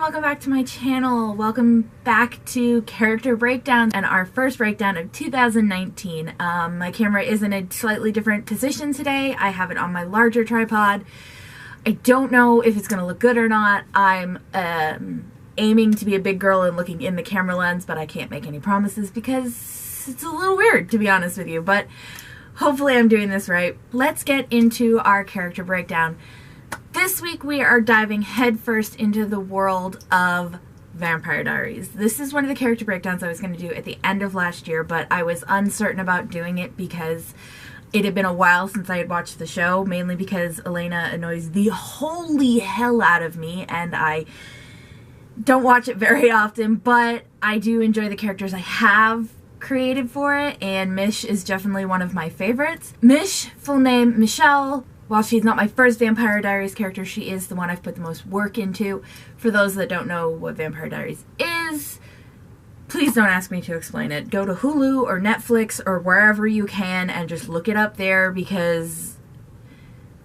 welcome back to my channel. Welcome back to Character Breakdowns and our first breakdown of 2019. My camera is in a slightly different position today. I have it on my larger tripod. I don't know if it's going to look good or not. I'm aiming to be a big girl and looking in the camera lens, but I can't make any promises because it's a little weird, to be honest with you. But hopefully I'm doing this right. Let's get into our character breakdown. This week we are diving headfirst into the world of Vampire Diaries. This is one of the character breakdowns I was going to do at the end of last year, but I was uncertain about doing it because it had been a while since I had watched the show, mainly because Elena annoys the holy hell out of me, and I don't watch it very often, but I do enjoy the characters I have created for it, and Mish is definitely one of my favorites. Mish, full name Michelle. While she's not my first Vampire Diaries character, she is the one I've put the most work into. For those that don't know what Vampire Diaries is, please don't ask me to explain it. Go to Hulu or Netflix or wherever you can and just look it up there because,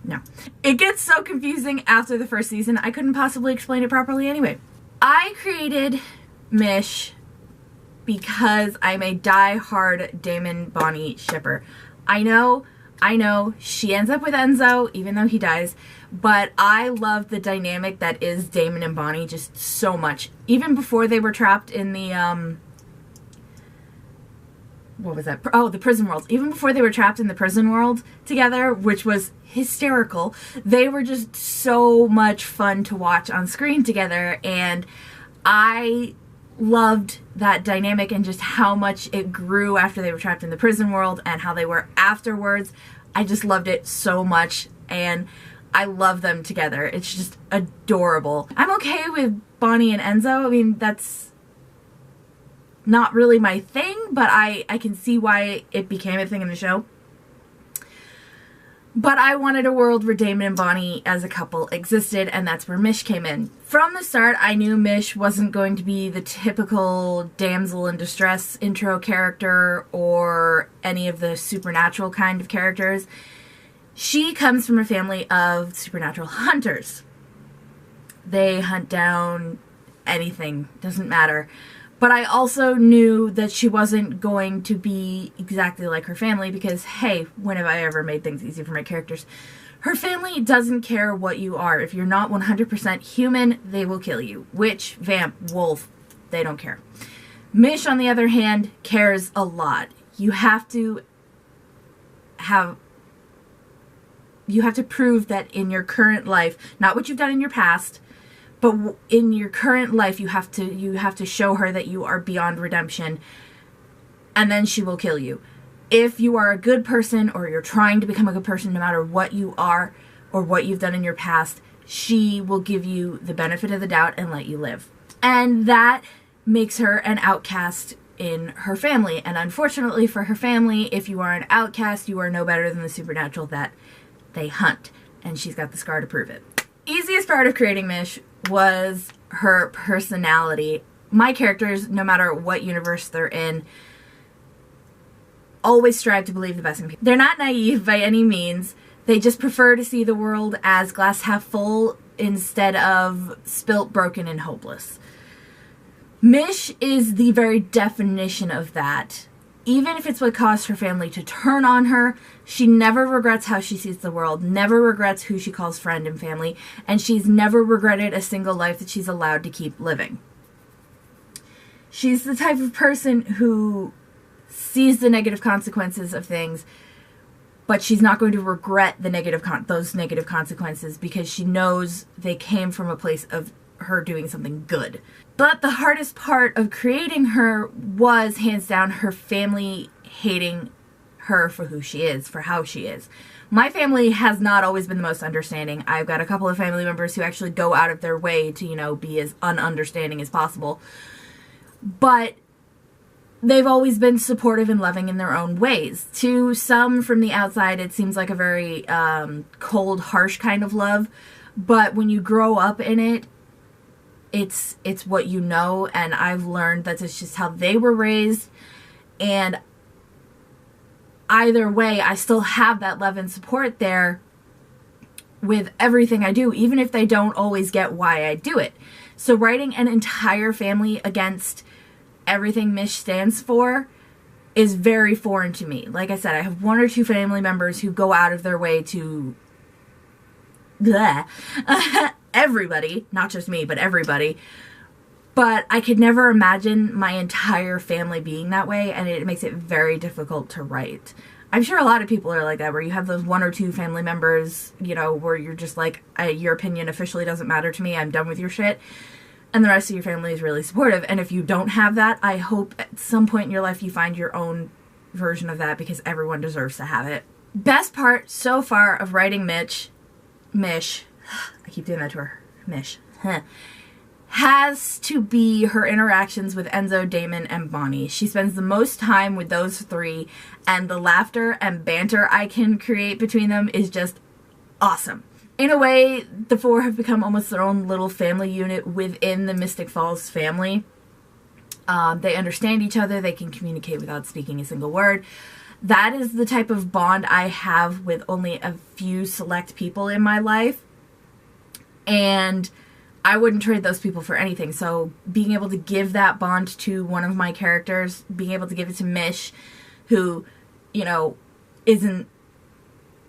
no. It gets so confusing after the first season, I couldn't possibly explain it properly anyway. I created Mish because I'm a die-hard Damon Bonnie shipper. I know, she ends up with Enzo, even though he dies, but I love the dynamic that is Damon and Bonnie just so much. Even before they were trapped in the, what was that? Oh, the prison world. Even before they were trapped in the prison world together, which was hysterical, they were just so much fun to watch on screen together, and I loved that dynamic and just how much it grew after they were trapped in the prison world and how they were afterwards. I just loved it so much, and I love them together. It's just adorable. I'm okay with Bonnie and Enzo. I mean, that's not really my thing, but I can see why it became a thing in the show. But I wanted a world where Damon and Bonnie as a couple existed, and that's where Mish came in. From the start, I knew Mish wasn't going to be the typical damsel in distress intro character or any of the supernatural kind of characters. She comes from a family of supernatural hunters. They hunt down anything, doesn't matter. But I also knew that she wasn't going to be exactly like her family because, hey, when have I ever made things easy for my characters? Her family doesn't care what you are. If you're not 100% human, they will kill you. Witch, vamp, wolf, they don't care. Mish, on the other hand, cares a lot. You have to prove that in your current life, not what you've done in your past, but in your current life, you have to show her that you are beyond redemption, and then she will kill you. If you are a good person, or you're trying to become a good person, no matter what you are or what you've done in your past, she will give you the benefit of the doubt and let you live. And that makes her an outcast in her family. And unfortunately for her family, if you are an outcast, you are no better than the supernatural that they hunt. And she's got the scar to prove it. Easiest part of creating Mish was her personality. My characters, no matter what universe they're in, always strive to believe the best in people. They're not naive by any means. They just prefer to see the world as glass half full instead of spilt, broken, and hopeless. Mish is the very definition of that. Even if it's what caused her family to turn on her, she never regrets how she sees the world, never regrets who she calls friend and family, and she's never regretted a single life that she's allowed to keep living. She's the type of person who sees the negative consequences of things, but she's not going to regret the those negative consequences because she knows they came from a place of her doing something good. But the hardest part of creating her was, hands down, her family hating her for who she is, for how she is. My family has not always been the most understanding. I've got a couple of family members who actually go out of their way to, be as ununderstanding as possible. But they've always been supportive and loving in their own ways. To some from the outside, it seems like a very cold, harsh kind of love. But when you grow up in it, it's what you know, and I've learned that it's just how they were raised, and either way, I still have that love and support there with everything I do, even if they don't always get why I do it. So writing an entire family against everything Mish stands for is very foreign to me. Like I said, I have 1 or 2 family members who go out of their way to everybody, not just me, but everybody. But I could never imagine my entire family being that way, and it makes it very difficult to write. I'm sure a lot of people are like that, where you have those 1 or 2 family members, you know, where you're just like, your opinion officially doesn't matter to me, I'm done with your shit. And the rest of your family is really supportive. And if you don't have that, I hope at some point in your life you find your own version of that, because everyone deserves to have it. Best part so far of writing Mish, I keep doing that to her, Mish, has to be her interactions with Enzo, Damon, and Bonnie. She spends the most time with those 3, and the laughter and banter I can create between them is just awesome. In a way, the 4 have become almost their own little family unit within the Mystic Falls family. They understand each other, they can communicate without speaking a single word. That is the type of bond I have with only a few select people in my life. And I wouldn't trade those people for anything. So being able to give that bond to one of my characters, being able to give it to Mish, who, you know,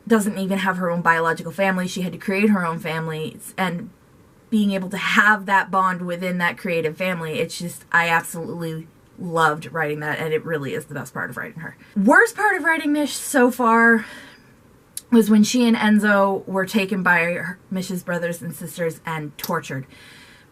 doesn't even have her own biological family. She had to create her own family, and being able to have that bond within that creative family, it's just, I absolutely loved writing that, and it really is the best part of writing her. Worst part of writing Mish so far was when she and Enzo were taken by Mish's brothers and sisters and tortured.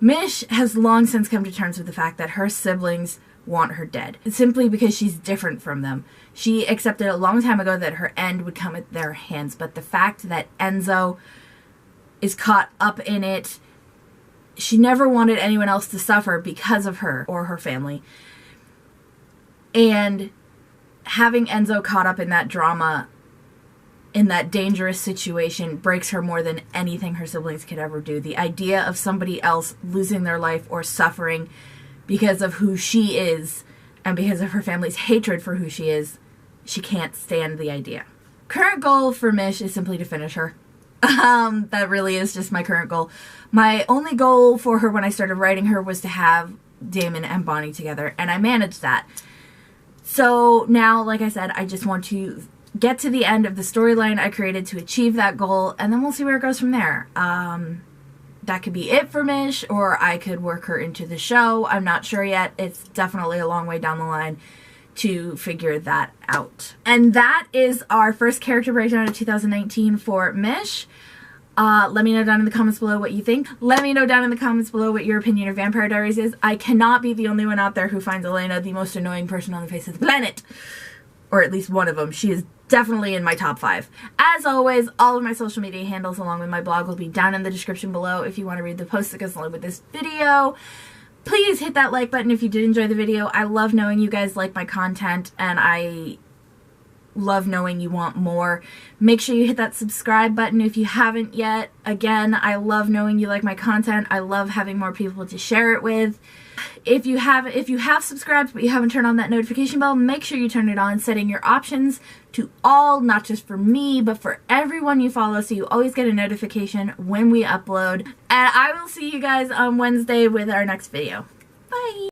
Mish has long since come to terms with the fact that her siblings want her dead, simply because she's different from them. She accepted a long time ago that her end would come at their hands, but the fact that Enzo is caught up in it, she never wanted anyone else to suffer because of her or her family. And having Enzo caught up in that drama, in that dangerous situation, breaks her more than anything her siblings could ever do. The idea of somebody else losing their life or suffering because of who she is and because of her family's hatred for who she is, she can't stand the idea. Current goal for Mish is simply to finish her. That really is just my current goal. My only goal for her when I started writing her was to have Damon and Bonnie together, and I managed that. So now, like I said, I just want to get to the end of the storyline I created to achieve that goal, and then we'll see where it goes from there. That could be it for Mish, or I could work her into the show. I'm not sure yet. It's definitely a long way down the line to figure that out. And that is our first character breakdown of 2019 for Mish. Let me know down in the comments below what you think. Let me know down in the comments below what your opinion of Vampire Diaries is. I cannot be the only one out there who finds Elena the most annoying person on the face of the planet. Or at least one of them. She is definitely in my top 5. As always, all of my social media handles along with my blog will be down in the description below if you want to read the post that goes along with this video. Please hit that like button if you did enjoy the video. I love knowing you guys like my content, and I love knowing you want more. Make sure you hit that subscribe button if you haven't yet. Again, I love knowing you like my content. I love having more people to share it with. If you have subscribed but you haven't turned on that notification bell, make sure you turn it on, setting your options to all, not just for me, but for everyone you follow, so you always get a notification when we upload. And I will see you guys on Wednesday with our next video. Bye!